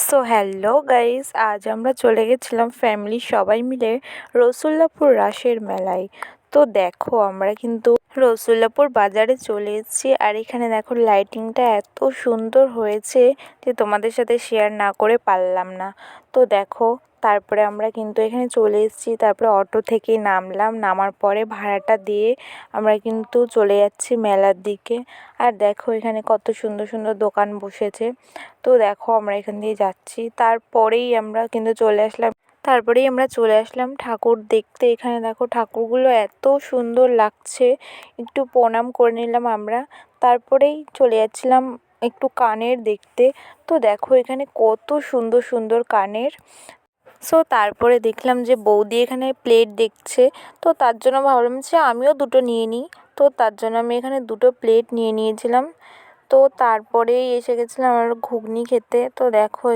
So hello guys, আজ আমরা চলে গেছিলাম ফ্যামিলি সবাই মিলে রসুল্লাপুর রাসের মেলায়। তো দেখো আমরা কিন্তু রসুল্লাপুর বাজারে চলে এসেছি, আর এখানে দেখো লাইটিংটা এত সুন্দর হয়েছে যে তোমাদের সাথে শেয়ার না করে পারলাম না। তো দেখো তারপরে আমরা কিন্তু এখানে চলে এসেছি, তারপরে অটো থেকে নামলাম, নামার পরে ভাড়াটা দিয়ে আমরা কিন্তু চলে যাচ্ছি মেলার দিকে। আর দেখো এখানে কত সুন্দর সুন্দর দোকান বসেছে। তো দেখো আমরা এখান দিয়ে যাচ্ছি, তারপরেই আমরা চলে আসলাম ঠাকুর দেখতে। এখানে দেখো ঠাকুরগুলো এত সুন্দর লাগছে, একটু প্রণাম করে নিলাম আমরা, তারপরেই চলে যাচ্ছিলাম একটু কানের দেখতে। তো দেখো এখানে কত সুন্দর সুন্দর কানের। তারপরে দেখলাম যে বৌদি এখানে প্লেট দেখছে, তো তার জন্য ভাবলাম যে আমিও দুটো নিয়ে নিই। তো তার জন্য আমি এখানে দুটো প্লেট নিয়ে নিয়েছিলাম। তো তারপরেই এসে গেছিলাম আমরা ঘুগনি খেতে। তো দেখো